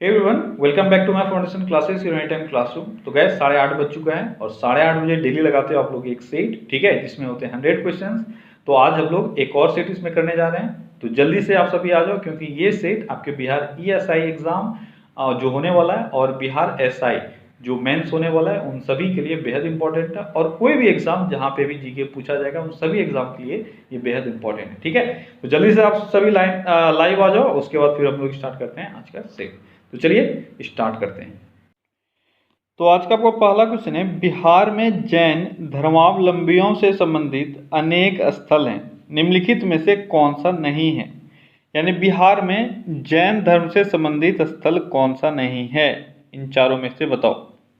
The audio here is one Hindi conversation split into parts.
Everyone welcome back to my foundation classes your any time classroom. तो गैस 8:30 बज चुका है और 8:30 बजे डेली लगाते हो आप लोग एक सेट, ठीक है, जिसमें होते हैं 100 क्वेश्चंस। तो आज हम लोग एक और सेट इसमें करने जा रहे हैं, तो जल्दी से आप सभी आ जाओ क्योंकि ये सेट आपके बिहार ESI एग्जाम जो होने वाला है और बिहार SI जो मेंस होने वाला है उन सभी के लिए बेहद इंपॉर्टेंट है। और कोई भी एग्जाम जहाँ पे भी जीके पूछा जाएगा उन सभी एग्जाम के लिए ये बेहद इंपॉर्टेंट है, ठीक है। तो जल्दी से आप सभी लाइव आ जाओ, उसके बाद फिर हम लोग स्टार्ट करते हैं आज का सेट। तो चलिए स्टार्ट करते हैं। तो आज का आपको पहला क्वेश्चन है, बिहार में जैन धर्मावलंबियों से संबंधित अनेक स्थल हैं, निम्नलिखित में से कौन सा नहीं है। यानी बिहार में जैन धर्म से संबंधित स्थल कौन सा नहीं है, इन चारों में से बताओ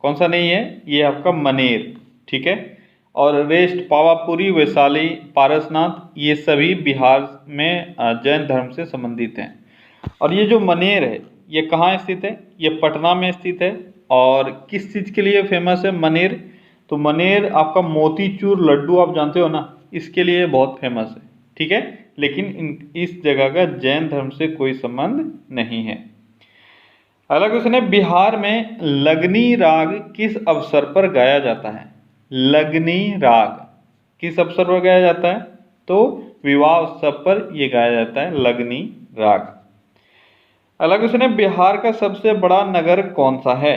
कौन सा नहीं है। ये आपका मनेर, ठीक है, और रेस्ट पावापुरी, वैशाली, पारसनाथ, ये सभी बिहार में जैन धर्म से संबंधित हैं। और ये जो मनेर है ये कहाँ स्थित है, ये पटना में स्थित है। और किस चीज़ के लिए फेमस है मनेर, तो मनेर आपका मोतीचूर लड्डू आप जानते हो ना, इसके लिए बहुत फेमस है, ठीक है। लेकिन इस जगह का जैन धर्म से कोई संबंध नहीं है। अगला क्वेश्चन है, बिहार में लगनी राग किस अवसर पर गाया जाता है। लगनी राग किस अवसर पर गाया जाता है, तो विवाह उत्सव पर यह गाया जाता है लगनी राग। अगला क्वेश्चन है, बिहार का सबसे बड़ा नगर कौन सा है।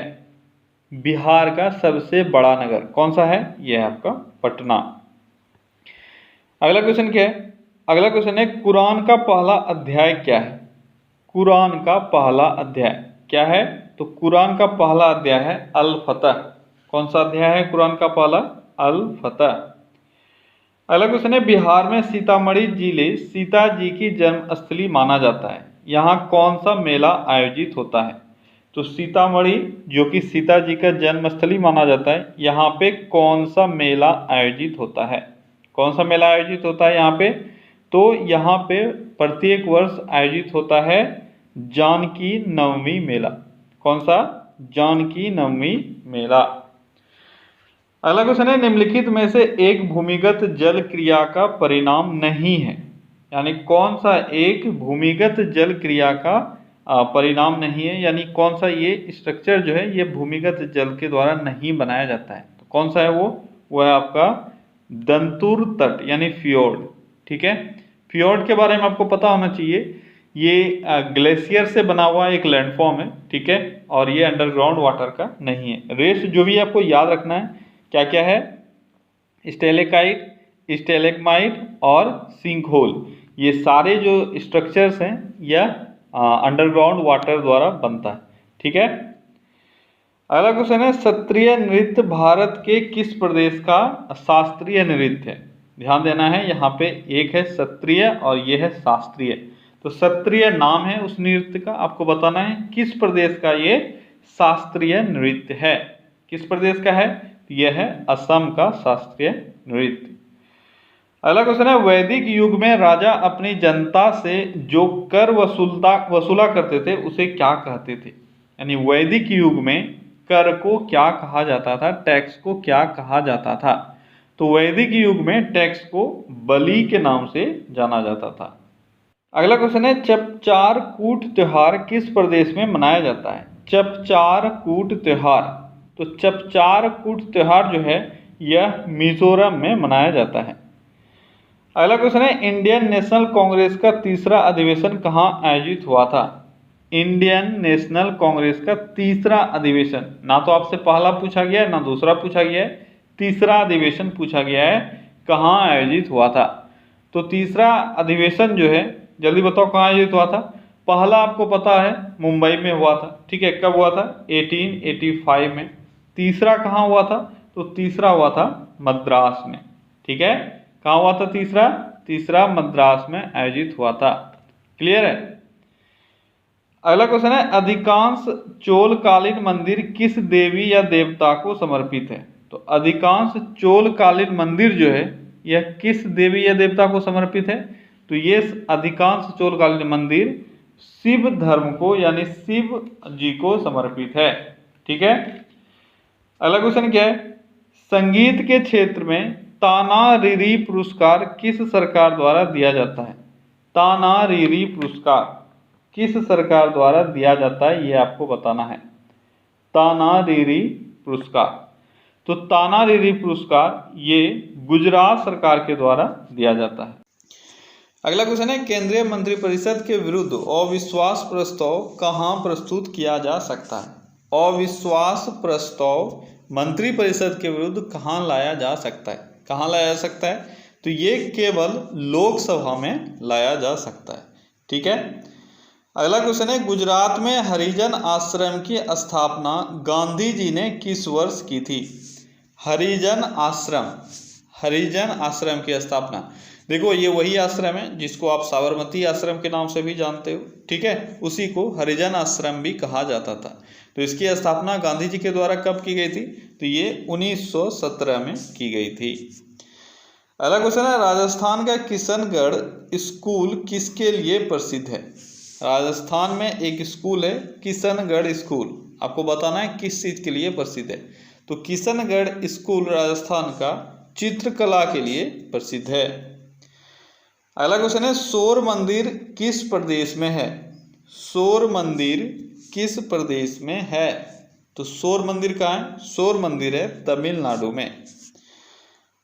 बिहार का सबसे बड़ा नगर कौन सा है, यह है आपका पटना। अगला क्वेश्चन क्या है, अगला क्वेश्चन है, कुरान का पहला अध्याय क्या है। कुरान का पहला अध्याय क्या है, तो कुरान का पहला अध्याय है अल फतह। कौन सा अध्याय है कुरान का पहला, अल फतह। अगला क्वेश्चन है, बिहार में सीतामढ़ी जिले सीता जी की जन्मस्थली माना जाता है, यहाँ कौन सा मेला आयोजित होता है। तो सीतामढ़ी जो कि सीता जी का जन्मस्थली माना जाता है, यहाँ पे कौन सा मेला आयोजित होता है। कौन सा मेला आयोजित होता है यहाँ पे, तो यहाँ पे प्रत्येक वर्ष आयोजित होता है जानकी नवमी मेला। कौन सा, जानकी नवमी मेला। अगला क्वेश्चन है, निम्नलिखित में से एक भूमिगत जल क्रिया का परिणाम नहीं है। यानी कौन सा एक भूमिगत जल क्रिया का परिणाम नहीं है, यानी कौन सा ये स्ट्रक्चर जो है ये भूमिगत जल के द्वारा नहीं बनाया जाता है। तो कौन सा है वो है आपका दंतुर तट यानी फियोर्ड, ठीक है। फियोर्ड के बारे में आपको पता होना चाहिए, ये ग्लेशियर से बना हुआ एक लैंडफॉर्म है, ठीक है, और ये अंडरग्राउंड वाटर का नहीं है। रेस्ट जो भी आपको याद रखना है क्या क्या है, स्टेलेकाइट, स्टेलेगमाइट और सिंकहोल, ये सारे जो स्ट्रक्चर्स हैं यह अंडरग्राउंड वाटर द्वारा बनता है, ठीक है। अगला क्वेश्चन है, सत्रीय नृत्य भारत के किस प्रदेश का शास्त्रीय नृत्य है। ध्यान देना है, यहाँ पे एक है सत्रीय और ये है शास्त्रीय। तो सत्रीय नाम है उस नृत्य का, आपको बताना है किस प्रदेश का ये शास्त्रीय नृत्य है। किस प्रदेश का है, यह है असम का शास्त्रीय नृत्य। अगला क्वेश्चन है, वैदिक युग में राजा अपनी जनता से जो कर वसूला करते थे उसे क्या कहते थे। यानी वैदिक युग में कर को क्या कहा जाता था, टैक्स को क्या कहा जाता था। तो वैदिक युग में टैक्स को बलि के नाम से जाना जाता था। अगला क्वेश्चन है, चपचार कूट त्योहार किस प्रदेश में मनाया जाता है। चपचार कूट त्योहार, तो चपचार कूट त्योहार जो है यह मिजोरम में मनाया जाता है। अगला क्वेश्चन है, इंडियन नेशनल कांग्रेस का तीसरा अधिवेशन कहाँ आयोजित हुआ था। इंडियन नेशनल कांग्रेस का तीसरा अधिवेशन, ना तो आपसे पहला पूछा गया है ना दूसरा पूछा गया है, तीसरा अधिवेशन पूछा गया है कहाँ आयोजित हुआ था। तो तीसरा अधिवेशन जो है जल्दी बताओ कहाँ आयोजित हुआ था। पहला आपको पता है मुंबई में हुआ था, ठीक है, कब हुआ था 1885 में। तीसरा कहाँ हुआ था, तो तीसरा हुआ था मद्रास में, ठीक है। कहाँ हुआ था तीसरा, तीसरा मद्रास में आयोजित हुआ था। क्लियर है। अगला क्वेश्चन है, अधिकांश चोलकालीन मंदिर किस देवी या देवता को समर्पित है। तो अधिकांश चोलकालीन मंदिर जो है यह किस देवी या देवता को समर्पित है। तो ये अधिकांश चोलकालीन मंदिर शिव धर्म को यानी शिव जी को समर्पित है, ठीक है। अगला क्वेश्चन क्या है, संगीत के क्षेत्र में ताना रीरी पुरस्कार किस सरकार द्वारा दिया जाता है। ताना रीरी पुरस्कार, किस सरकार द्वारा दिया जाता है, ये आपको बताना है। तानारीरी पुरस्कार, तो तानारीरी पुरस्कार ये गुजरात सरकार के द्वारा दिया जाता है। अगला क्वेश्चन है, केंद्रीय मंत्रिपरिषद के विरुद्ध अविश्वास प्रस्ताव कहाँ प्रस्तुत किया जा सकता है? अविश्वास प्रस्ताव मंत्रिपरिषद के विरुद्ध कहाँ लाया जा सकता है? कहाँ लाया जा सकता है? तो ये केवल लोकसभा में लाया जा सकता है। ठीक है। अगला क्वेश्चन है, गुजरात में हरिजन आश्रम की स्थापना गांधी जी ने किस वर्ष की थी? हरिजन आश्रम की स्थापना, देखो ये वही आश्रम है जिसको आप साबरमती आश्रम के नाम से भी जानते हो। ठीक है, उसी को हरिजन आश्रम भी कहा जाता था। तो इसकी स्थापना गांधी जी के द्वारा कब की गई थी? तो ये 1917 में की गई थी। अगला क्वेश्चन है, राजस्थान का किशनगढ़ स्कूल किसके लिए प्रसिद्ध है? राजस्थान में एक स्कूल है किशनगढ़ स्कूल, आपको बताना है किस चीज़ के लिए प्रसिद्ध है। तो किशनगढ़ स्कूल राजस्थान का चित्रकला के लिए प्रसिद्ध है। अगला क्वेश्चन है, सौर मंदिर किस प्रदेश में है? सौर मंदिर किस प्रदेश में है? तो सौर मंदिर कहाँ है? सौर मंदिर है तमिलनाडु में।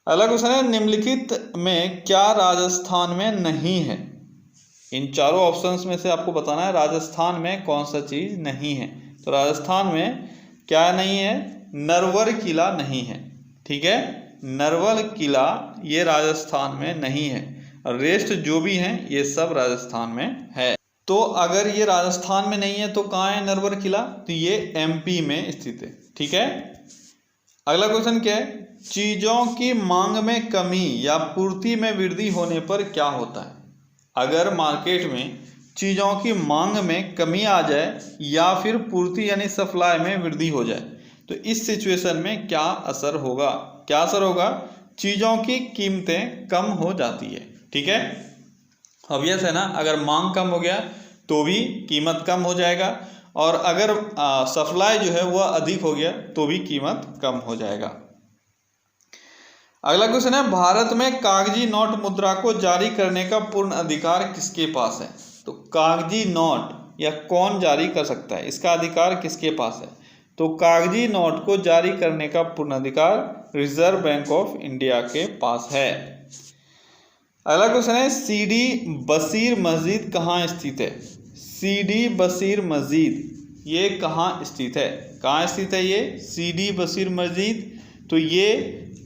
अगला क्वेश्चन है, निम्नलिखित में क्या राजस्थान में नहीं है? इन चारों ऑप्शंस में से आपको बताना है राजस्थान में कौन सा चीज़ नहीं है। तो राजस्थान में क्या नहीं है? नरवर किला नहीं है। ठीक है, नरवर किला ये राजस्थान में नहीं है, और रेस्ट जो भी हैं ये सब राजस्थान में है। तो अगर ये राजस्थान में नहीं है तो कहाँ है नरवर किला? तो ये एमपी में स्थित है। ठीक है। अगला क्वेश्चन क्या है, चीज़ों की मांग में कमी या पूर्ति में वृद्धि होने पर क्या होता है? अगर मार्केट में चीज़ों की मांग में कमी आ जाए या फिर पूर्ति यानी सप्लाई में वृद्धि हो जाए तो इस सिचुएशन में क्या असर होगा? क्या असर होगा? चीज़ों की कीमतें कम हो जाती है। ठीक है, ऑब्वियस है ना, अगर मांग कम हो गया तो भी कीमत कम हो जाएगा, और अगर सप्लाई जो है वह अधिक हो गया तो भी कीमत कम हो जाएगा। अगला क्वेश्चन है, भारत में कागजी नोट मुद्रा को जारी करने का पूर्ण अधिकार किसके पास है? तो कागजी नोट या कौन जारी कर सकता है, इसका अधिकार किसके पास है? तो कागजी नोट को जारी करने का पूर्ण अधिकार रिजर्व बैंक ऑफ इंडिया के पास है। अगला क्वेश्चन है, सीडी बशीर मस्जिद कहाँ स्थित है? सीडी बशीर मस्जिद ये कहाँ स्थित है? कहाँ स्थित है ये सीडी बशीर मस्जिद? तो ये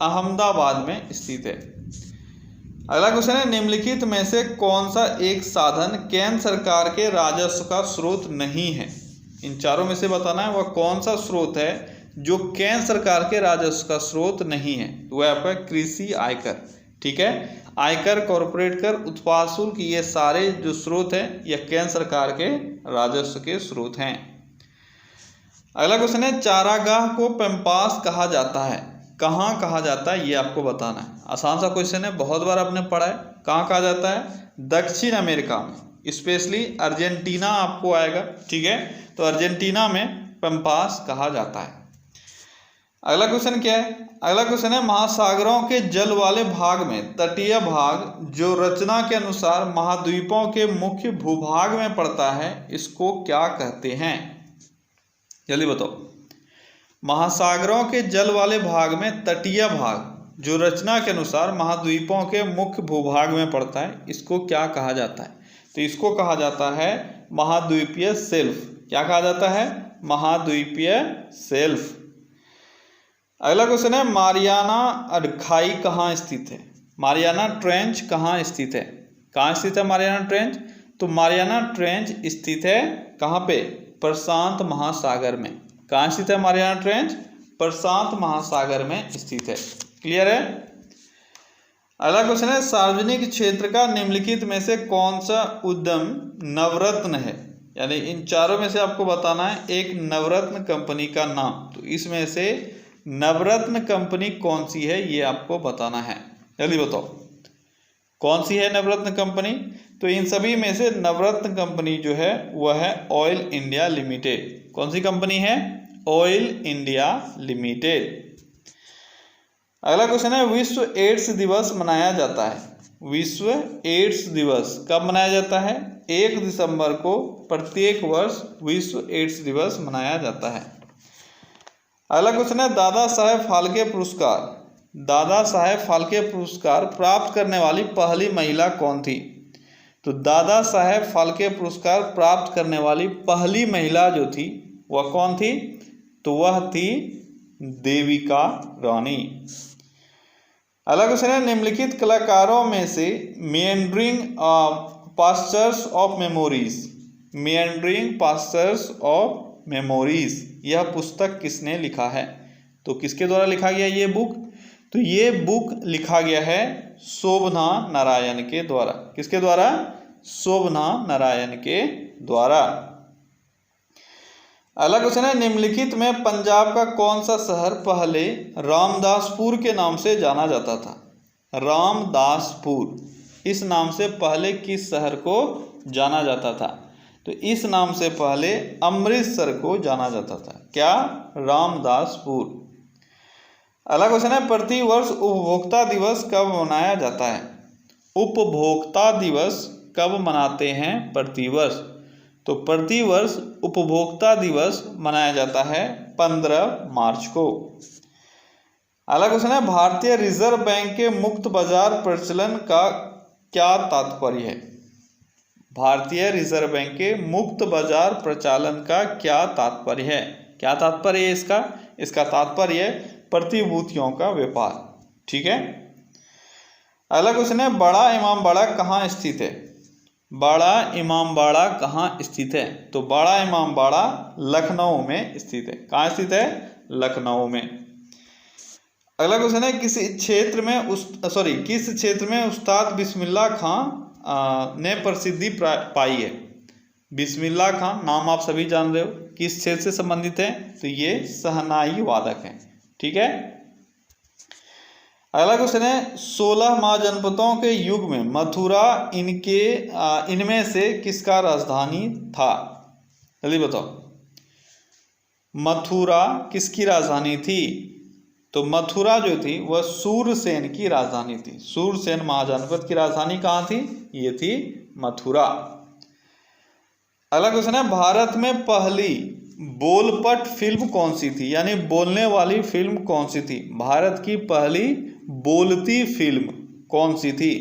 अहमदाबाद में स्थित है। अगला क्वेश्चन है, निम्नलिखित में से कौन सा एक साधन केंद्र सरकार के राजस्व का स्रोत नहीं है? इन चारों में से बताना है वह कौन सा स्रोत है जो केंद्र सरकार के राजस्व का स्रोत नहीं है। तो वह आपका कृषि आयकर। ठीक है, आयकर, कॉर्पोरेट कर, उत्पाद शुल्क, ये सारे जो स्रोत हैं यह केंद्र सरकार के राजस्व के स्रोत हैं। अगला क्वेश्चन है, चारागाह को पैम्पास कहा जाता है, कहाँ कहा जाता है ये आपको बताना है। आसान सा क्वेश्चन है, बहुत बार आपने पढ़ा है। कहाँ कहा जाता है? दक्षिण अमेरिका में, स्पेशली अर्जेंटीना आपको आएगा। ठीक है, तो अर्जेंटीना में पैम्पास कहा जाता है। अगला क्वेश्चन क्या है? अगला क्वेश्चन है, महासागरों के जल वाले भाग में तटीय भाग जो रचना के अनुसार महाद्वीपों के मुख्य भूभाग में पड़ता है इसको क्या कहते हैं? जल्दी बताओ। महासागरों के जल वाले भाग में तटीय भाग जो रचना के अनुसार महाद्वीपों के मुख्य भूभाग में पड़ता है इसको क्या कहा जाता है? तो इसको कहा जाता है महाद्वीपीय शेल्फ। क्या कहा जाता है? महाद्वीपीय शेल्फ। अगला क्वेश्चन है, मारियाना खाई कहाँ स्थित है? मारियाना ट्रेंच कहाँ स्थित है? कहाँ स्थित है मारियाना ट्रेंच? तो मारियाना ट्रेंच स्थित है कहाँ पे? प्रशांत महासागर में। कहाँ स्थित है मारियाना ट्रेंच? प्रशांत महासागर में स्थित है। क्लियर है? अगला क्वेश्चन है, सार्वजनिक क्षेत्र का निम्नलिखित में से कौन सा उद्यम नवरत्न है? यानी इन चारों में से आपको बताना है एक नवरत्न कंपनी का नाम। तो इसमें से नवरत्न कंपनी कौन सी है ये आपको बताना है। जल्दी बताओ कौन सी है नवरत्न कंपनी? तो इन सभी में से नवरत्न कंपनी जो है वह है ऑयल इंडिया लिमिटेड। कौन सी कंपनी है? Oil India limited. अगला क्वेश्चन है, विश्व एड्स दिवस मनाया जाता है विश्व एड्स दिवस कब मनाया जाता है? 1 दिसंबर को प्रत्येक वर्ष विश्व एड्स दिवस मनाया जाता है। अगला क्वेश्चन है, दादा साहेब फाल्के पुरस्कार, दादा साहेब फाल्के पुरस्कार प्राप्त करने वाली पहली महिला कौन थी? तो दादा साहेब फाल्के पुरस्कार प्राप्त करने वाली पहली महिला जो थी वह कौन थी? तो वह थी देविका रानी। अगला क्वेश्चन है, निम्नलिखित कलाकारों में से meandering pastures of memories, meandering pastures of memories यह पुस्तक किसने लिखा है? तो किसके द्वारा लिखा गया ये बुक? तो ये बुक लिखा गया है शोभना नारायण के द्वारा। किसके द्वारा? शोभना नारायण के द्वारा। अगला क्वेश्चन है, निम्नलिखित में पंजाब का कौन सा शहर पहले रामदासपुर के नाम से जाना जाता था? रामदासपुर, इस नाम से पहले किस शहर को जाना जाता था? तो इस नाम से पहले अमृतसर को जाना जाता था। क्या? रामदासपुर। अगला क्वेश्चन है, प्रतिवर्ष उपभोक्ता दिवस कब मनाया जाता है? उपभोक्ता दिवस कब मनाते हैं प्रतिवर्ष? तो प्रतिवर्ष उपभोक्ता दिवस मनाया जाता है 15 मार्च को। अगला क्वेश्चन है, भारतीय रिजर्व बैंक के मुक्त बाजार प्रचलन का क्या तात्पर्य है? भारतीय रिजर्व बैंक के मुक्त बाजार प्रचलन का क्या तात्पर्य है? क्या तात्पर्य है इसका? इसका तात्पर्य है प्रतिभूतियों का व्यापार। ठीक है। अगला क्वेश्चन है, बड़ा इमामबाड़ा कहाँ स्थित है? बड़ा इमामबाड़ा कहाँ स्थित है? तो बड़ा इमामबाड़ा लखनऊ में स्थित है। कहाँ स्थित है? लखनऊ में। अगला क्वेश्चन है, किस क्षेत्र में उस्ताद बिस्मिल्लाह खां ने प्रसिद्धि पाई है? बिस्मिल्लाह खां नाम आप सभी जान रहे हो, किस क्षेत्र से संबंधित है? तो ये शहनाई वादक हैं। ठीक है। अगला क्वेश्चन है, 16 महाजनपदों के युग में मथुरा इनमें से किसका राजधानी था? जल्दी बताओ, मथुरा किसकी राजधानी थी? तो मथुरा जो थी वह सूरसेन की राजधानी थी। सूरसेन महाजनपद की राजधानी कहाँ थी? ये थी मथुरा। अगला क्वेश्चन है, भारत में पहली बोलपट फिल्म कौन सी थी? यानी बोलने वाली फिल्म कौन सी थी? भारत की पहली बोलती फिल्म कौन सी थी?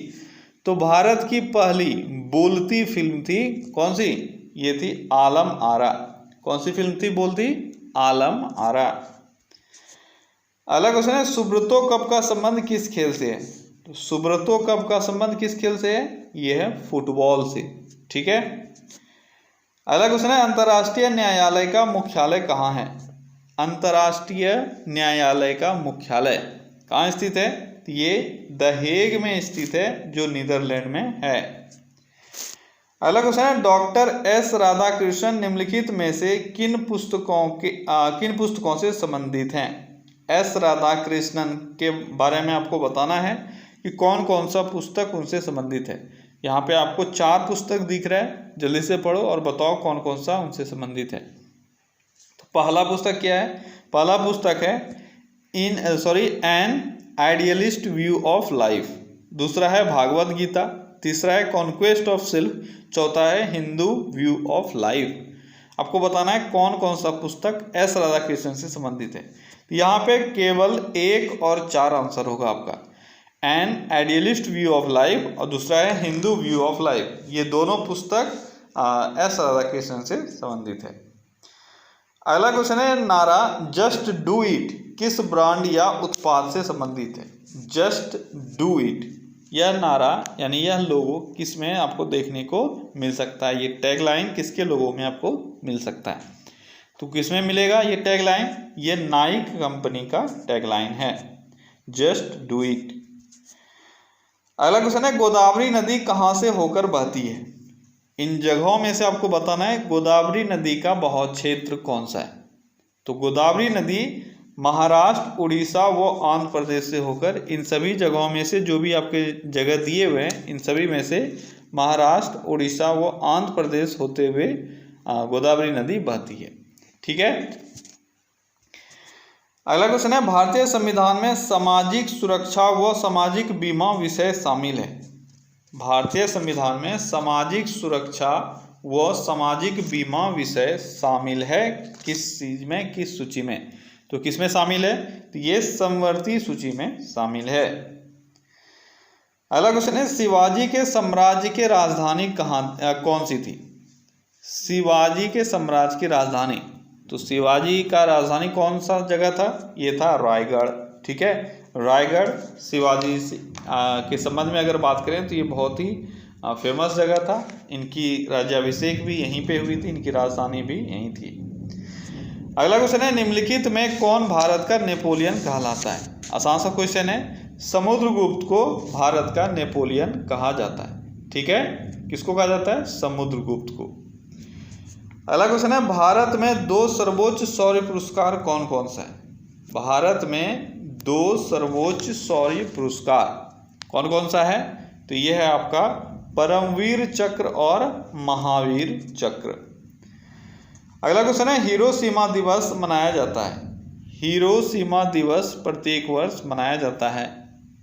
तो भारत की पहली बोलती फिल्म थी कौन सी? ये थी आलम आरा। कौन सी फिल्म थी बोलती? आलम आरा। अगला क्वेश्चन है, सुब्रतो कप का संबंध किस खेल से है? तो सुब्रतो कप का संबंध किस खेल से है? यह है फुटबॉल से। ठीक है। अगला क्वेश्चन है, अंतर्राष्ट्रीय न्यायालय का मुख्यालय कहाँ है? अंतर्राष्ट्रीय न्यायालय का मुख्यालय कहाँ स्थित है? तो ये द हेग में स्थित है, जो नीदरलैंड में है। अगला क्वेश्चन है, डॉक्टर एस राधाकृष्णन निम्नलिखित में से किन पुस्तकों से संबंधित हैं? एस राधाकृष्णन के बारे में आपको बताना है कि कौन कौन सा पुस्तक उनसे संबंधित है। यहाँ पे आपको 4 पुस्तक दिख रहा है, जल्दी से पढ़ो और बताओ कौन कौन सा उनसे संबंधित है। तो पहला पुस्तक क्या है? पहला पुस्तक है an idealist view of life. दूसरा है भागवत गीता। तीसरा है कॉन्क्वेस्ट ऑफ सेल्फ। चौथा है हिंदू व्यू ऑफ लाइफ। आपको बताना है कौन कौन सा पुस्तक एस राधाकृष्णन से संबंधित है। तो यहाँ पे केवल 1 और 4 आंसर होगा आपका, an idealist view of life और दूसरा है हिंदू व्यू ऑफ लाइफ। ये दोनों पुस्तक एस राधाकृष्णन से संबंधित है। अगला क्वेश्चन है, नारा जस्ट डू इट किस ब्रांड या उत्पाद से संबंधित है? जस्ट डू इट यह नारा यानी यह लोगो किस में आपको देखने को मिल सकता है? ये टैगलाइन किसके लोगों में आपको मिल सकता है? तो किस में मिलेगा ये टैगलाइन? ये नाइक कंपनी का टैगलाइन है, जस्ट डू इट। अगला क्वेश्चन है, गोदावरी नदी कहाँ से होकर बहती है? इन जगहों में से आपको बताना है गोदावरी नदी का बहाव क्षेत्र कौन सा है। तो गोदावरी नदी महाराष्ट्र, उड़ीसा व आंध्र प्रदेश से होकर, इन सभी जगहों में से जो भी आपके जगह दिए हुए हैं इन सभी में से महाराष्ट्र, उड़ीसा व आंध्र प्रदेश होते हुए गोदावरी नदी बहती है। ठीक है। अगला क्वेश्चन है, भारतीय संविधान में सामाजिक सुरक्षा व सामाजिक बीमा विषय शामिल है। भारतीय संविधान में सामाजिक सुरक्षा व सामाजिक बीमा विषय शामिल है किस चीज में, किस सूची में? तो किस में शामिल है? तो ये समवर्ती सूची में शामिल है। अगला क्वेश्चन है, शिवाजी के साम्राज्य की राजधानी कौन सी थी? शिवाजी के साम्राज्य की राजधानी, तो शिवाजी का राजधानी कौन सा जगह था? ये था रायगढ़। ठीक है, रायगढ़ शिवाजी के संबंध में अगर बात करें तो ये बहुत ही फेमस जगह था। इनकी राज्याभिषेक भी यहीं पे हुई थी, इनकी राजधानी भी यहीं थी। अगला क्वेश्चन है, निम्नलिखित में कौन भारत का नेपोलियन कहलाता है? आसान सा क्वेश्चन है। समुद्रगुप्त को भारत का नेपोलियन कहा जाता है। ठीक है, किसको कहा जाता है? समुद्रगुप्त को। अगला क्वेश्चन है, भारत में 2 सर्वोच्च शौर्य पुरस्कार कौन कौन सा है? भारत में 2 सर्वोच्च शौर्य पुरस्कार कौन कौन सा है? तो ये है आपका परमवीर चक्र और महावीर चक्र। अगला क्वेश्चन है, हिरोशिमा दिवस मनाया जाता है। हिरोशिमा दिवस प्रत्येक वर्ष मनाया जाता है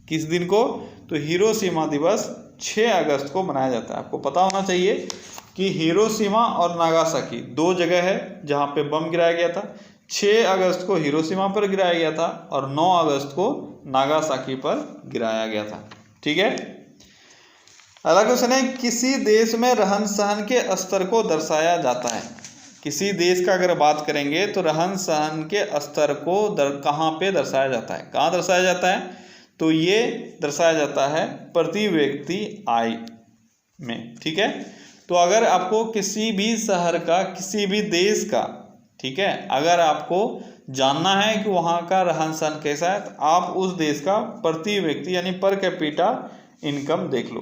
किस दिन को? तो हिरोशिमा दिवस 6 अगस्त को मनाया जाता है। आपको पता होना चाहिए कि हिरोशिमा और नागासाकी 2 जगह है जहाँ पे बम गिराया गया था। 6 अगस्त को हिरोशिमा पर गिराया गया था और 9 अगस्त को नागासाकी पर गिराया गया था। ठीक है, अगला क्वेश्चन है, किसी देश में रहन सहन के स्तर को दर्शाया जाता है। किसी देश का अगर बात करेंगे तो रहन सहन के स्तर को कहाँ पे दर्शाया जाता है? कहाँ दर्शाया जाता है? तो ये दर्शाया जाता है प्रति व्यक्ति आय में। ठीक है, तो अगर आपको किसी भी शहर का, किसी भी देश का, ठीक है, अगर आपको जानना है कि वहाँ का रहन सहन कैसा है तो आप उस देश का प्रति व्यक्ति यानी पर कैपिटा इनकम देख लो।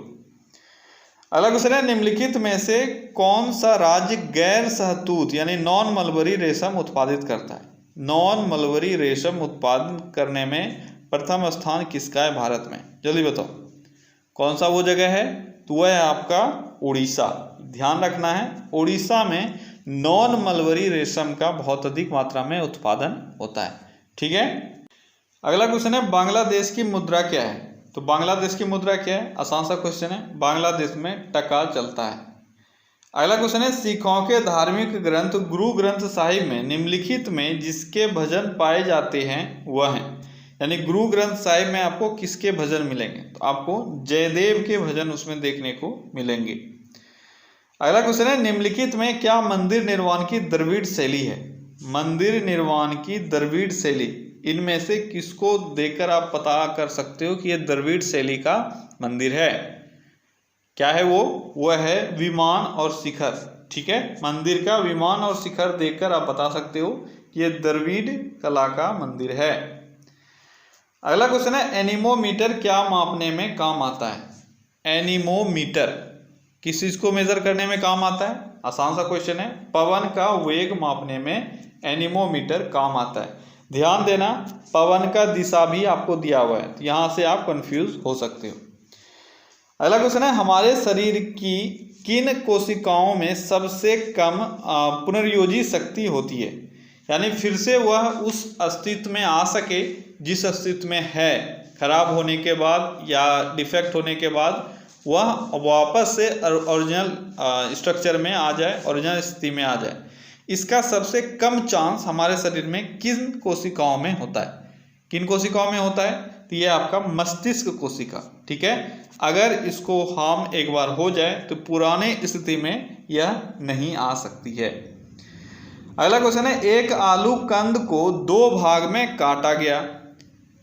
अगला क्वेश्चन है, निम्नलिखित में से कौन सा राज्य गैर शहतूत यानी नॉन मलबरी रेशम उत्पादित करता है? नॉन मलबरी रेशम उत्पादन करने में प्रथम स्थान किसका है भारत में? जल्दी बताओ कौन सा वो जगह है? तो वह है आपका उड़ीसा। ध्यान रखना है, उड़ीसा में नॉन मलबरी रेशम का बहुत अधिक मात्रा में उत्पादन होता है। ठीक है, अगला क्वेश्चन है, बांग्लादेश की मुद्रा क्या है? तो बांग्लादेश की मुद्रा क्या है? आसान सा क्वेश्चन है, बांग्लादेश में टका चलता है। अगला क्वेश्चन है, सिखों के धार्मिक ग्रंथ गुरु ग्रंथ साहिब में निम्नलिखित में जिसके भजन पाए जाते हैं वह हैं, यानी गुरु ग्रंथ साहिब में आपको किसके भजन मिलेंगे? तो आपको जयदेव के भजन उसमें देखने को मिलेंगे। अगला क्वेश्चन है, निम्नलिखित में क्या मंदिर निर्माण की द्रविड़ शैली है? मंदिर निर्माण की द्रविड़ शैली, इनमें से किसको देखकर आप पता कर सकते हो कि यह द्रविड़ शैली का मंदिर है? क्या है वो है विमान और शिखर। ठीक है, मंदिर का विमान और शिखर देखकर आप बता सकते हो कि यह द्रविड़ कला का मंदिर है। अगला क्वेश्चन है, एनीमोमीटर क्या मापने में काम आता है? एनीमोमीटर किस चीज को मेजर करने में काम आता है? आसान सा क्वेश्चन है, पवन का वेग मापने में एनीमोमीटर काम आता है। ध्यान देना, पवन का दिशा भी आपको दिया हुआ है, तो यहाँ से आप कंफ्यूज हो सकते हो। अगला क्वेश्चन है, हमारे शरीर की किन कोशिकाओं में सबसे कम पुनर्योजी शक्ति होती है? यानी फिर से वह उस अस्तित्व में आ सके जिस अस्तित्व में है, खराब होने के बाद या डिफेक्ट होने के बाद वह वापस से ओरिजिनल स्ट्रक्चर में आ जाए, ओरिजिनल स्थिति में आ जाए। इसका सबसे कम चांस हमारे शरीर में किन कोशिकाओं में होता है? किन कोशिकाओं में होता है? तो ये आपका मस्तिष्क कोशिका। ठीक है, अगर इसको हार्म एक बार हो जाए तो पुराने स्थिति में यह नहीं आ सकती है। अगला क्वेश्चन है, एक आलू कंद को 2 भाग में काटा गया,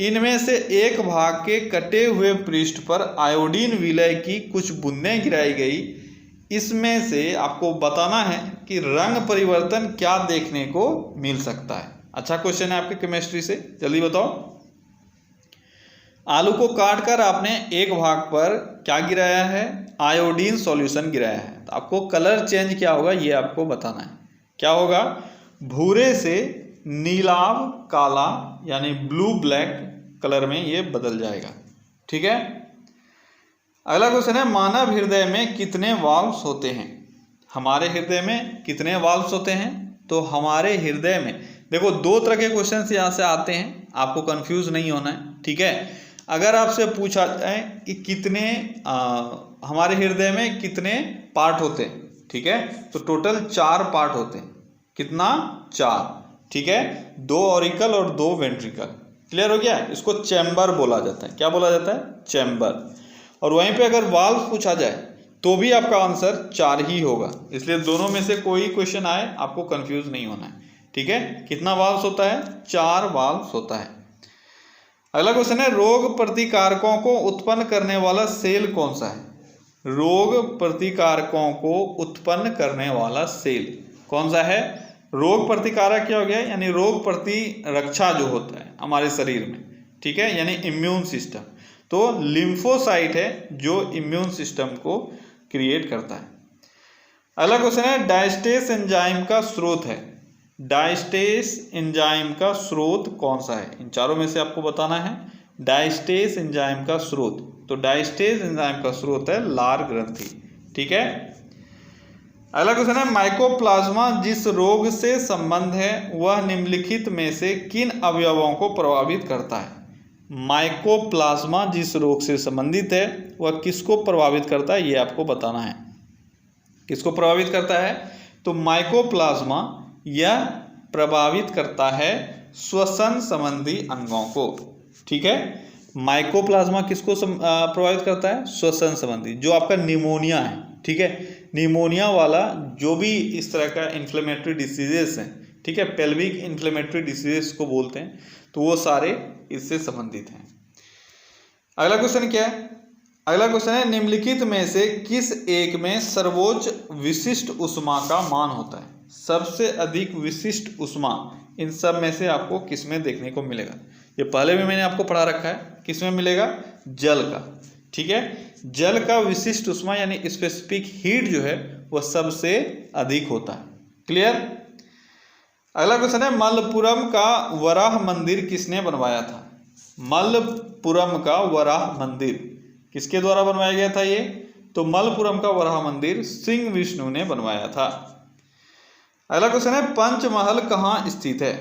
इनमें से एक भाग के कटे हुए पृष्ठ पर आयोडीन विलय की कुछ बूंदें गिराई गई। इसमें से आपको बताना है कि रंग परिवर्तन क्या देखने को मिल सकता है। अच्छा क्वेश्चन है आपके केमिस्ट्री से, जल्दी बताओ। आलू को काट कर आपने एक भाग पर क्या गिराया है? आयोडीन सॉल्यूशन गिराया है। तो आपको कलर चेंज क्या होगा ये आपको बताना है। क्या होगा? भूरे से नीलाव काला यानी ब्लू ब्लैक कलर में ये बदल जाएगा। ठीक है, अगला क्वेश्चन है, मानव हृदय में कितने वाल्व्स होते हैं? हमारे हृदय में कितने वाल्व्स होते हैं? तो हमारे हृदय में देखो 2 तरह के क्वेश्चन यहाँ से आते हैं, आपको कंफ्यूज नहीं होना है। ठीक है, अगर आपसे पूछा जाए कि कितने हमारे हृदय में कितने पार्ट होते हैं, ठीक है, तो टोटल 4 पार्ट होते हैं। कितना? 4, ठीक है, 2 ऑरिकल और 2 वेंट्रिकल। क्लियर हो गया? इसको चैम्बर बोला जाता है। क्या बोला जाता है? चैम्बर। और वहीं पे अगर वाल्व पूछा जाए तो भी आपका आंसर 4 ही होगा, इसलिए दोनों में से कोई क्वेश्चन आए आपको कंफ्यूज नहीं होना है, ठीक है। कितना वाल्व्स होता है? 4 वाल्व्स होता है। अगला क्वेश्चन है, रोग प्रतिकारकों को उत्पन्न करने वाला सेल कौन सा है? रोग प्रतिकारकों को उत्पन्न करने वाला सेल कौन सा है? रोग प्रतिकारक क्या हो गया? यानी रोग प्रतिरक्षा जो होता है हमारे शरीर में, ठीक है, यानी इम्यून सिस्टम। तो लिम्फोसाइट है जो इम्यून सिस्टम को क्रिएट करता है। अगला क्वेश्चन है, डायस्टेस एंजाइम का स्रोत है। डायस्टेस एंजाइम का स्रोत कौन सा है? इन चारों में से आपको बताना है डायस्टेस एंजाइम का स्रोत। तो डायस्टेस एंजाइम का स्रोत है लार ग्रंथि, ठीक है। अगला क्वेश्चन है, माइकोप्लाज्मा जिस रोग से संबंध है वह निम्नलिखित में से किन अवयवों को प्रभावित करता है? माइकोप्लाज्मा जिस रोग से संबंधित है वह किसको प्रभावित करता है, ये आपको बताना है। किसको प्रभावित करता है? तो माइकोप्लाज्मा यह प्रभावित करता है श्वसन संबंधी अंगों को, ठीक है। माइकोप्लाज्मा किसको प्रभावित करता है? श्वसन संबंधी, जो आपका निमोनिया है, ठीक है, निमोनिया वाला जो भी इस तरह का इन्फ्लेमेटरी डिसीजेस हैं, ठीक है, पेल्विक इन्फ्लेमेटरी डिसीजेस को बोलते हैं, तो वो सारे इससे संबंधित हैं। अगला क्वेश्चन क्या है? अगला क्वेश्चन है, निम्नलिखित में से किस एक में सर्वोच्च विशिष्ट ऊष्मा का मान होता है? सबसे अधिक विशिष्ट ऊष्मा इन सब में से आपको किस में देखने को मिलेगा? ये पहले भी मैंने आपको पढ़ा रखा है, किस में मिलेगा? जल का, ठीक है। जल का विशिष्ट ऊष्मा यानी स्पेसिफिक हीट जो है वह सबसे अधिक होता है। क्लियर? अगला क्वेश्चन है, मलपुरम का वराह मंदिर किसने बनवाया था? मलपुरम का वराह मंदिर किसके द्वारा बनवाया गया था? ये तो मलपुरम का वराह मंदिर सिंह विष्णु ने बनवाया था। अगला क्वेश्चन है, पंचमहल कहाँ स्थित है?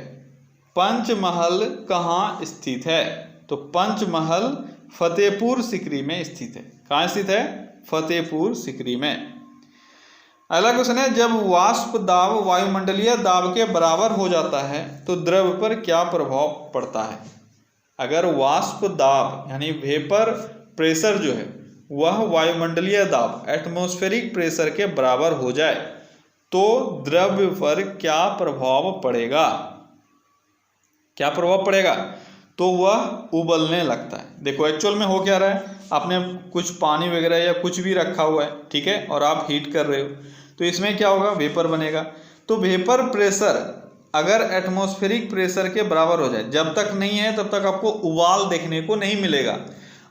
पंचमहल कहाँ स्थित है? तो पंचमहल फतेहपुर सिकरी में स्थित है। कहाँ स्थित है? फतेहपुर सिकरी में। अगला क्वेश्चन है, जब वाष्प दाब वायुमंडलीय दाब के बराबर हो जाता है तो द्रव पर क्या प्रभाव पड़ता है? अगर वाष्प दाब यानी वेपर प्रेशर जो है वह वायुमंडलीय दाब एटमॉस्फेरिक प्रेशर के बराबर हो जाए तो द्रव्य पर क्या प्रभाव पड़ेगा? क्या प्रभाव पड़ेगा? तो वह उबलने लगता है। देखो एक्चुअल में हो क्या रहा है, आपने कुछ पानी वगैरह या कुछ भी रखा हुआ है, ठीक है, और आप हीट कर रहे हो, तो इसमें क्या होगा? वेपर बनेगा। तो वेपर प्रेशर अगर एटमॉस्फेरिक प्रेशर के बराबर हो जाए, जब तक नहीं है तब तक आपको उबाल देखने को नहीं मिलेगा,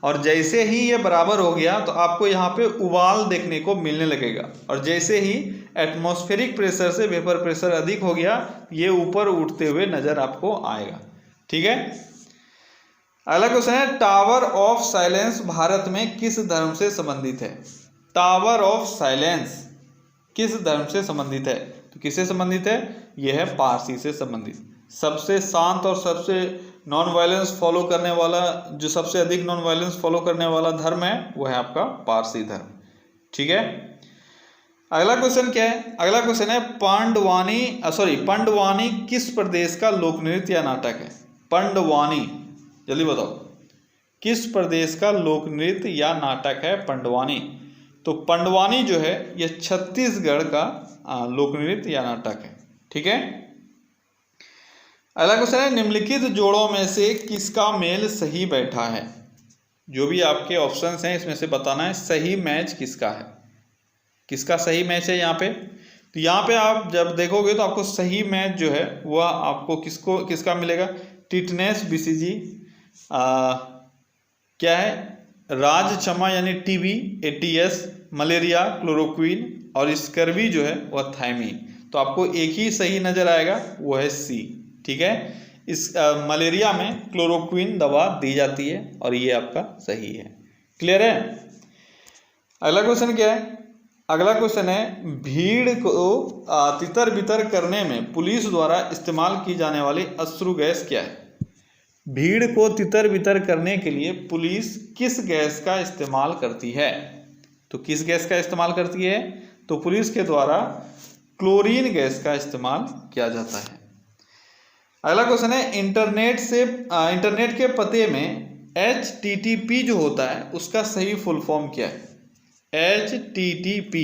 और जैसे ही ये बराबर हो गया तो आपको यहाँ पे उबाल देखने को मिलने लगेगा, और जैसे ही एटमॉस्फेरिक प्रेशर से वेपर प्रेशर अधिक हो गया ये ऊपर उठते हुए नजर आपको आएगा, ठीक है। अगला क्वेश्चन है, टावर ऑफ साइलेंस भारत में किस धर्म से संबंधित है? टावर ऑफ साइलेंस किस धर्म से संबंधित है? तो किससे संबंधित है? यह है पारसी से संबंधित। सबसे शांत और सबसे नॉन वायलेंस फॉलो करने वाला, जो सबसे अधिक नॉन वायलेंस फॉलो करने वाला धर्म है वह है आपका पारसी धर्म, ठीक है। अगला क्वेश्चन क्या है? अगला क्वेश्चन है, पंडवानी किस प्रदेश का लोक नृत्य या नाटक है? पंडवानी, जल्दी बताओ, किस प्रदेश का लोक नृत्य या नाटक है पंडवानी? तो पंडवानी जो है यह छत्तीसगढ़ का लोक नृत्य या नाटक है, ठीक है। अगला क्वेश्चन है, निम्नलिखित जोड़ों में से किसका मेल सही बैठा है? जो भी आपके ऑप्शंस हैं इसमें से बताना है सही मैच किसका है, किसका सही मैच है यहाँ पे। तो यहाँ पे आप जब देखोगे तो आपको सही मैच जो है वह आपको किसका मिलेगा? टिटनेस बीसीजी, क्या है, राजचमा यानी टीबी, एटीएस, मलेरिया क्लोरोक्वीन, और स्कर्वी जो है वह थायमीन। तो आपको एक ही सही नजर आएगा, वो है सी, ठीक है। इस मलेरिया में क्लोरोक्वीन दवा दी जाती है और ये आपका सही है। क्लियर है? अगला क्वेश्चन क्या है? अगला क्वेश्चन है, भीड़ को तितर बितर करने में पुलिस द्वारा इस्तेमाल की जाने वाली अश्रु गैस क्या है? भीड़ को तितर बितर करने के लिए पुलिस किस गैस का इस्तेमाल करती है? तो किस गैस का इस्तेमाल करती है? तो पुलिस के द्वारा क्लोरीन गैस का इस्तेमाल किया जाता है। अगला क्वेश्चन है, इंटरनेट के पते में HTTP जो होता है उसका सही फुल फॉर्म क्या है? HTTP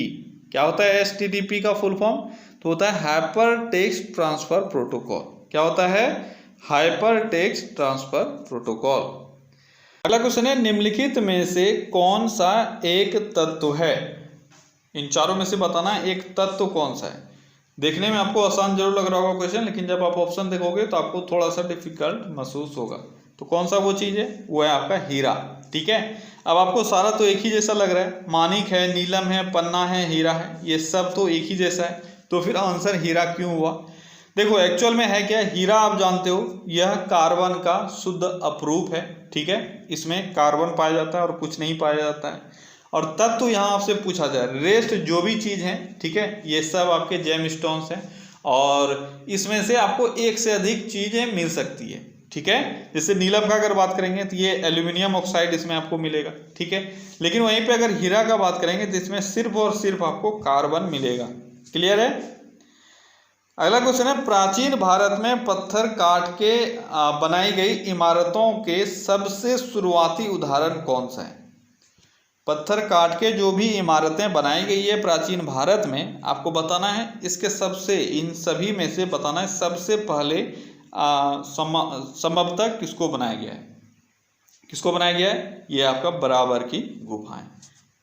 क्या होता है? HTTP का फुल फॉर्म तो होता है हाइपर टेक्स्ट ट्रांसफर प्रोटोकॉल। क्या होता है? Hyper text transfer protocol. अगला क्वेश्चन है, निम्नलिखित में से कौन सा एक तत्व है? इन चारों में से बताना एक तत्व कौन सा है। देखने में आपको आसान जरूर लग रहा होगा क्वेश्चन, लेकिन जब आप ऑप्शन देखोगे तो आपको थोड़ा सा डिफिकल्ट महसूस होगा। तो कौन सा वो चीज़ है? वो है आपका हीरा। ठीक है, अब आपको सारा तो एक ही जैसा लग रहा है, माणिक है, नीलम है, पन्ना है, हीरा है, ये सब तो एक ही जैसा है, तो फिर आंसर हीरा क्यों हुआ? देखो एक्चुअल में है क्या, हीरा आप जानते हो यह कार्बन का शुद्ध अपरूप है। ठीक है, इसमें कार्बन पाया जाता है और कुछ नहीं पाया जाता है। और तत्व यहाँ आपसे पूछा जाए, रेस्ट जो भी चीज़ है, ठीक है, ये सब आपके जेम स्टोन्स हैं और इसमें से आपको एक से अधिक चीज़ें मिल सकती है। ठीक है, जैसे नीलम का अगर बात करेंगे तो ये एल्यूमिनियम ऑक्साइड इसमें आपको मिलेगा। ठीक है, लेकिन वहीं पे अगर हीरा का बात करेंगे तो इसमें सिर्फ और सिर्फ आपको कार्बन मिलेगा। क्लियर है? अगला क्वेश्चन है, प्राचीन भारत में पत्थर काट के बनाई गई इमारतों के सबसे शुरुआती उदाहरण कौन सा है? पत्थर काट के जो भी इमारतें बनाई गई है प्राचीन भारत में, आपको बताना है इसके सबसे, इन सभी में से बताना है सबसे पहले संभवतः किसको बनाया गया है? किसको बनाया गया है? ये आपका बराबर की गुफाएं।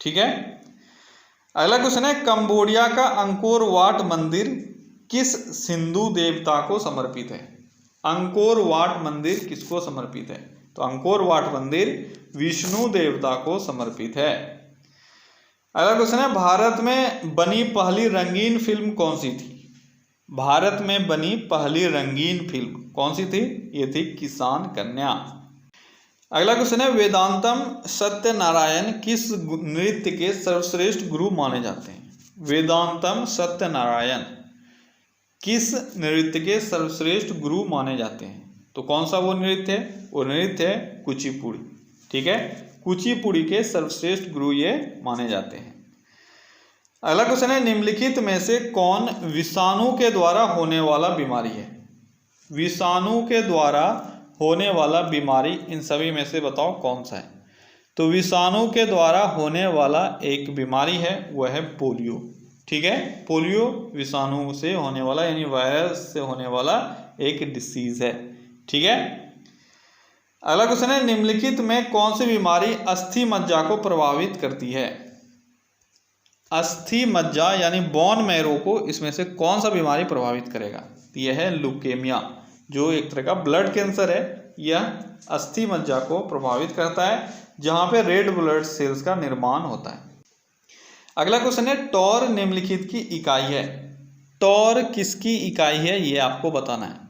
ठीक है, अगला क्वेश्चन है, कंबोडिया का अंकोर वाट मंदिर किस सिंधु देवता को समर्पित है? अंकोर वाट मंदिर किसको समर्पित है? तो अंकोर वाट मंदिर विष्णु देवता को समर्पित है। अगला क्वेश्चन है, भारत में बनी पहली रंगीन फिल्म कौन सी थी? भारत में बनी पहली रंगीन फिल्म कौन सी थी? ये थी किसान कन्या। अगला क्वेश्चन है, वेदांतम सत्यनारायण किस नृत्य के सर्वश्रेष्ठ गुरु माने जाते हैं? वेदांतम सत्यनारायण किस नृत्य के सर्वश्रेष्ठ गुरु माने जाते हैं? तो कौन सा वो नृत्य है? वो नृत्य है कुचिपुड़ी। ठीक है, कुचिपुड़ी के सर्वश्रेष्ठ गुरु ये माने जाते हैं। अगला क्वेश्चन है, निम्नलिखित में से कौन विषाणु के द्वारा होने वाला बीमारी है? विषाणु के द्वारा होने वाला बीमारी इन सभी में से बताओ कौन सा है? तो विषाणु के द्वारा होने वाला एक बीमारी है, वह है पोलियो। ठीक है, पोलियो विषाणु से होने वाला यानी वायरस से होने वाला एक डिसीज है। ठीक है, अगला क्वेश्चन है, निम्नलिखित में कौन सी बीमारी अस्थि मज्जा को प्रभावित करती है? अस्थि मज्जा यानी बोन मैरो को इसमें से कौन सा बीमारी प्रभावित करेगा? तो यह है लुकेमिया, जो एक तरह का ब्लड कैंसर है। यह अस्थि मज्जा को प्रभावित करता है, जहां पे रेड ब्लड सेल्स का निर्माण होता है। अगला क्वेश्चन है, टॉर निम्नलिखित की इकाई है। टॉर किसकी इकाई है ये आपको बताना है।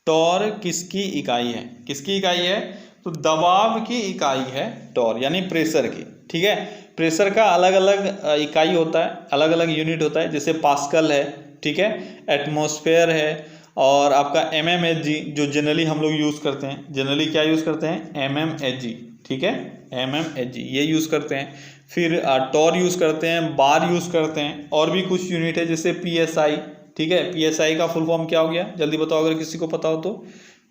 टॉर किसकी इकाई है? किसकी इकाई है? तो दबाव की इकाई है टॉर, यानी प्रेशर की। ठीक है, प्रेशर का अलग अलग इकाई होता है, अलग अलग यूनिट होता है, जैसे पास्कल है, ठीक है, एटमॉस्फेयर है, और आपका mmHg जो जनरली हम लोग यूज़ करते हैं। जनरली क्या यूज़ करते हैं? mmHg। ठीक है, mmHg ये यूज़ करते हैं। फिर टॉर यूज़ करते हैं, बार यूज़ करते हैं, और भी कुछ यूनिट है जैसे psi। ठीक है, psi का फुल फॉर्म क्या हो गया? जल्दी बताओ अगर किसी को पता हो तो।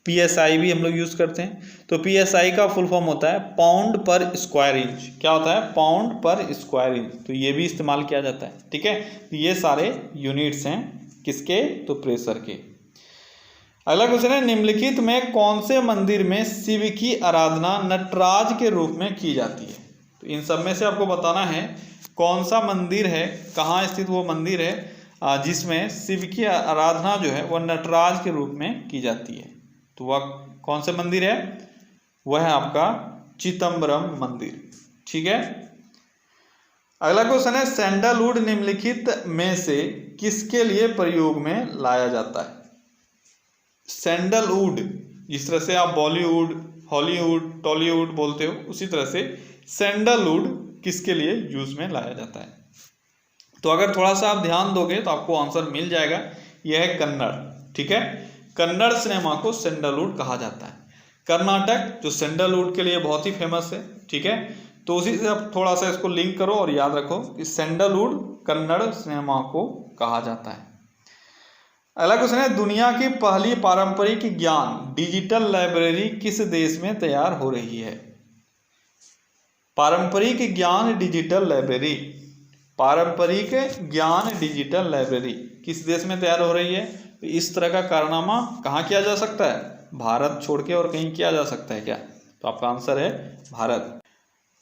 psi भी हम लोग यूज़ करते हैं। तो psi का फुल फॉर्म होता है पाउंड पर स्क्वायर इंच। क्या होता है? पाउंड पर स्क्वायर इंच। तो ये भी इस्तेमाल किया जाता है। ठीक है, तो ये सारे यूनिट्स हैं किसके? तो प्रेशर के। अगला क्वेश्चन है, निम्नलिखित में कौन से मंदिर में शिव की आराधना नटराज के रूप में की जाती है? तो इन सब में से आपको बताना है कौन सा मंदिर है, कहाँ स्थित वो मंदिर है जिसमें शिव की आराधना जो है वह नटराज के रूप में की जाती है। तो वह कौन से मंदिर है? वह है आपका चिदम्बरम मंदिर। ठीक है, अगला क्वेश्चन है, सैंडलवुड निम्नलिखित में से किसके लिए प्रयोग में लाया जाता है? सैंडलवुड, जिस तरह से आप बॉलीवुड, हॉलीवुड, टॉलीवुड बोलते हो, उसी तरह से सैंडलवुड किसके लिए यूज में लाया जाता है? तो अगर थोड़ा सा आप ध्यान दोगे तो आपको आंसर मिल जाएगा। यह है कन्नड़। ठीक है, कन्नड़ सिनेमा को सैंडलवुड कहा जाता है। कर्नाटक जो सैंडलवुड के लिए बहुत ही फेमस है। ठीक है, तो उसी से आप थोड़ा सा इसको लिंक करो और याद रखो कि सैंडलवुड कन्नड़ सिनेमा को कहा जाता है। अगला क्वेश्चन है, दुनिया की पहली पारंपरिक ज्ञान डिजिटल लाइब्रेरी किस देश में तैयार हो रही है? पारंपरिक ज्ञान डिजिटल लाइब्रेरी, पारंपरिक ज्ञान डिजिटल लाइब्रेरी किस देश में तैयार हो रही है? तो इस तरह का कारनामा कहाँ किया जा सकता है? भारत छोड़ के और कहीं किया जा सकता है क्या? तो आपका आंसर है भारत।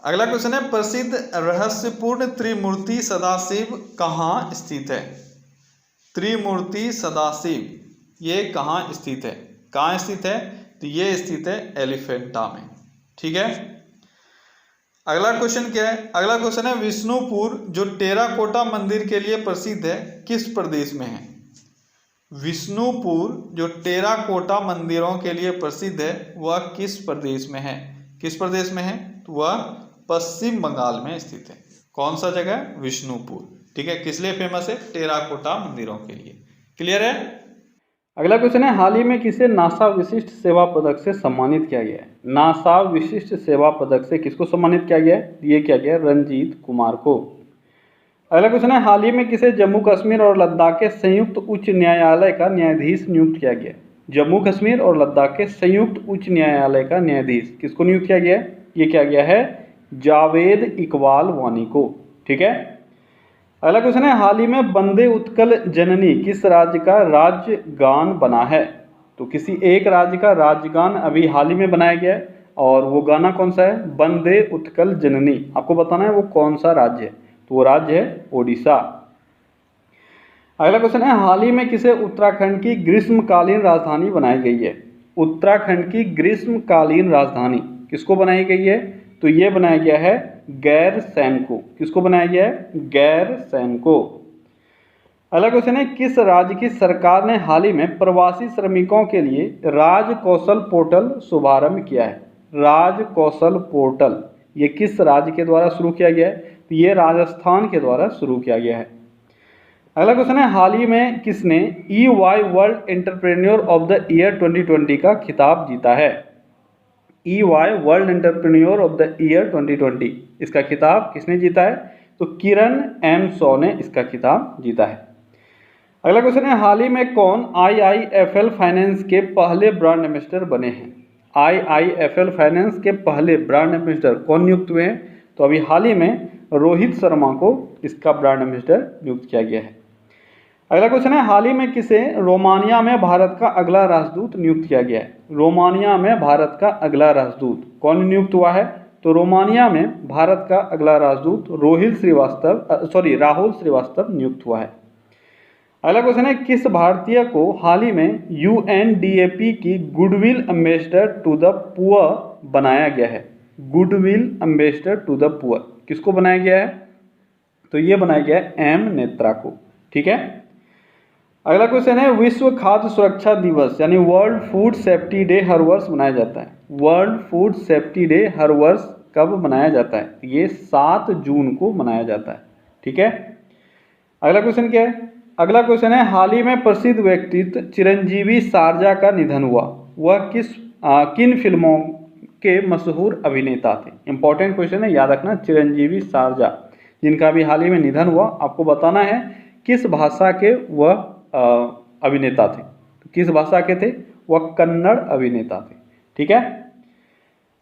अगला क्वेश्चन है, प्रसिद्ध रहस्यपूर्ण त्रिमूर्ति सदाशिव कहाँ स्थित है? त्रिमूर्ति सदाशिव ये कहाँ स्थित है? कहाँ स्थित है? तो ये स्थित है एलिफेंटा में। ठीक है। अगला क्वेश्चन क्या है? अगला क्वेश्चन है, विष्णुपुर जो टेराकोटा मंदिर के लिए प्रसिद्ध है किस प्रदेश में है? विष्णुपुर जो टेराकोटा मंदिरों के लिए प्रसिद्ध है वह किस प्रदेश में है? किस प्रदेश में है? तो वह पश्चिम बंगाल में स्थित है। कौन सा जगह? विष्णुपुर। ठीक है। किस लिए फेमस है? टेराकोटा मंदिरों के लिए। क्लियर है। अगला क्वेश्चन है, हाल ही में किसे नासा विशिष्ट सेवा पदक से सम्मानित किया गया है? नासा विशिष्ट सेवा पदक से किसको सम्मानित किया गया है? ये किया गया रंजीत कुमार को। अगला क्वेश्चन है, हाल ही में किसे जम्मू कश्मीर और लद्दाख के संयुक्त उच्च न्यायालय का न्यायाधीश नियुक्त किया गया है? जम्मू कश्मीर और लद्दाख के संयुक्त उच्च न्यायालय का न्यायाधीश किसको नियुक्त किया गया है? ये किया गया है जावेद इकबाल वानी को। ठीक है। अगला क्वेश्चन है, हाल ही में वंदे उत्कल जननी किस राज्य का राज्य गान बना है? तो किसी एक राज्य का राज्य गान अभी हाल ही में बनाया गया है और वो गाना कौन सा है? वंदे उत्कल जननी। आपको बताना है वो कौन सा राज्य है। तो वो राज्य है ओडिशा। अगला क्वेश्चन है, हाल ही में किसे उत्तराखंड की ग्रीष्मकालीन राजधानी बनाई गई है? उत्तराखंड की ग्रीष्मकालीन राजधानी किसको बनाई गई है? तो ये बनाया गया है गैरसैंण को। किसको बनाया गया है? गैरसैंण को। अगला क्वेश्चन है, किस राज्य की सरकार ने हाल ही में प्रवासी श्रमिकों के लिए राज कौशल पोर्टल शुभारंभ किया है? राज कौशल पोर्टल ये किस राज्य के द्वारा शुरू किया गया है? तो ये राजस्थान के द्वारा शुरू किया गया है। अगला क्वेश्चन है, हाल ही में किसने EY world entrepreneur of the year 2020 का खिताब जीता है? EY world entrepreneur of the year 2020 इसका खिताब किसने जीता है? तो किरण M शॉ ने इसका खिताब जीता है। अगला क्वेश्चन है, हाल ही में कौन IIFL फाइनेंस के पहले ब्रांड एम्बेसडर बने हैं? IIFL फाइनेंस के पहले ब्रांड एम्बेसडर कौन नियुक्त हुए हैं? तो अभी हाल ही में रोहित शर्मा को इसका ब्रांड एम्बेसडर नियुक्त किया गया है। अगला क्वेश्चन है, हाल ही में किसे रोमानिया में भारत का अगला राजदूत नियुक्त किया गया है? रोमानिया में भारत का अगला राजदूत कौन नियुक्त हुआ है? तो रोमानिया में भारत का अगला राजदूत राहुल श्रीवास्तव नियुक्त हुआ है। अगला क्वेश्चन है, किस भारतीय को हाल ही में UNDP की goodwill ambassador to the poor बनाया गया है? Goodwill ambassador to the poor किसको बनाया गया है? तो ये बनाया गया है M नेत्रा को। ठीक है। अगला क्वेश्चन है, विश्व खाद्य सुरक्षा दिवस यानी वर्ल्ड फूड सेफ्टी डे हर वर्ष मनाया जाता है। वर्ल्ड फूड सेफ्टी डे हर वर्ष कब मनाया जाता है? ये 7 जून को मनाया जाता है। ठीक है। अगला क्वेश्चन क्या है? अगला क्वेश्चन है, हाल ही में प्रसिद्ध व्यक्तित्व चिरंजीवी सारजा का निधन हुआ। वह किन फिल्मों के मशहूर अभिनेता थे? इंपॉर्टेंट क्वेश्चन है, याद रखना। चिरंजीवी सारजा जिनका भी हाल ही में निधन हुआ, आपको बताना है किस भाषा के वह अभिनेता थे। तो किस भाषा के थे? वह कन्नड़ अभिनेता थे। ठीक है।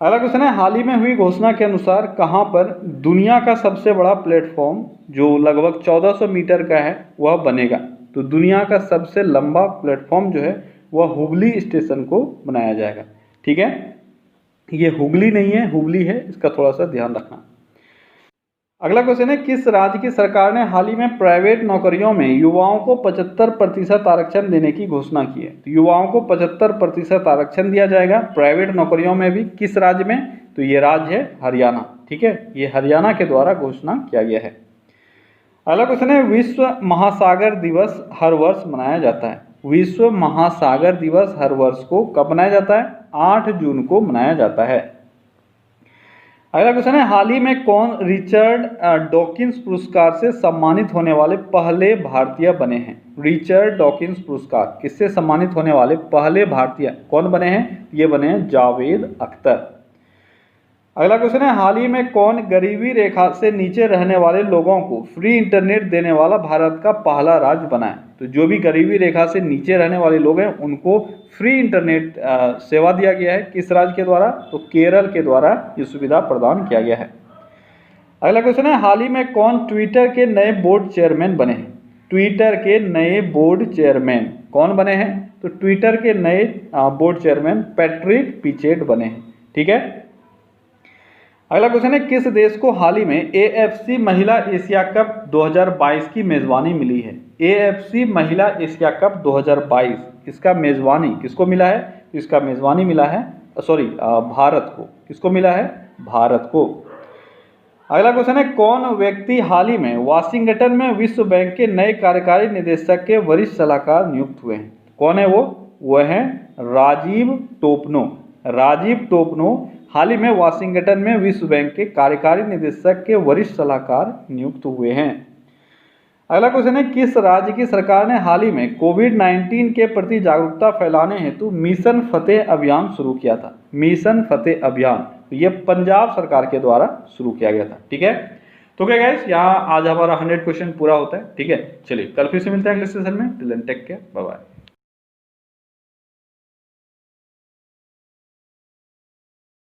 अगला क्वेश्चन है, हाल ही में हुई घोषणा के अनुसार कहाँ पर दुनिया का सबसे बड़ा प्लेटफॉर्म जो लगभग 1400 मीटर का है वह बनेगा? तो दुनिया का सबसे लंबा प्लेटफॉर्म जो है वह हुबली स्टेशन को बनाया जाएगा। ठीक है। ये हुगली नहीं है, हुबली है, इसका थोड़ा सा ध्यान रखना। अगला क्वेश्चन है, किस राज्य की सरकार ने हाल ही में प्राइवेट नौकरियों में युवाओं को 75% आरक्षण देने की घोषणा की है? तो युवाओं को 75% आरक्षण दिया जाएगा प्राइवेट नौकरियों में भी। किस राज्य में? तो ये राज्य है हरियाणा। ठीक है। ये हरियाणा के द्वारा घोषणा किया गया है। अगला क्वेश्चन है, विश्व महासागर दिवस हर वर्ष मनाया जाता है। विश्व महासागर दिवस हर वर्ष को कब मनाया जाता है? 8 जून को मनाया जाता है। अगला क्वेश्चन है, हाल ही में कौन रिचर्ड डॉकिंस पुरस्कार से सम्मानित होने वाले पहले भारतीय बने हैं? रिचर्ड डॉकिंस पुरस्कार किससे सम्मानित होने वाले पहले भारतीय कौन बने हैं? ये बने हैं जावेद अख्तर। अगला क्वेश्चन है, हाल ही में कौन गरीबी रेखा से नीचे रहने वाले लोगों को फ्री इंटरनेट देने वाला भारत का पहला राज्य बना है? तो जो भी गरीबी रेखा से नीचे रहने वाले लोग हैं उनको फ्री इंटरनेट सेवा दिया गया है। किस राज्य के द्वारा? तो केरल के द्वारा ये सुविधा प्रदान किया गया है। अगला क्वेश्चन है, हाल ही में कौन ट्विटर के नए बोर्ड चेयरमैन बने हैं? ट्विटर के नए बोर्ड चेयरमैन कौन बने हैं? तो ट्विटर के नए बोर्ड चेयरमैन पैट्रिक पिचेट बने हैं। ठीक है। अगला क्वेश्चन है, किस देश को हाल ही में AFC महिला एशिया कप 2022 की मेजबानी मिली है? AFC महिला एशिया कप 2022 इसका मेजबानी किसको मिला है? इसका मेजबानी मिला है भारत को। किसको मिला है? भारत को। अगला क्वेश्चन है, कौन व्यक्ति हाल ही में वाशिंगटन में विश्व बैंक के नए कार्यकारी निदेशक के वरिष्ठ सलाहकार नियुक्त हुए हैं? कौन है वो? वह है राजीव टोपनो। राजीव टोपनो हाल ही में वाशिंगटन में विश्व बैंक के कार्यकारी निदेशक के वरिष्ठ सलाहकार नियुक्त हुए हैं। अगला क्वेश्चन है, किस राज्य की सरकार ने हाल ही में कोविड-19 के प्रति जागरूकता फैलाने हेतु मिशन फतेह अभियान शुरू किया था? मिशन फतेह अभियान ये पंजाब सरकार के द्वारा शुरू किया गया था। ठीक है। तो क्या गाइस, यहाँ आज हमारा 100 क्वेश्चन पूरा होता है। ठीक है, चलिए कल फिर से मिलते हैं अगले सेशन में। Till then take care, bye bye.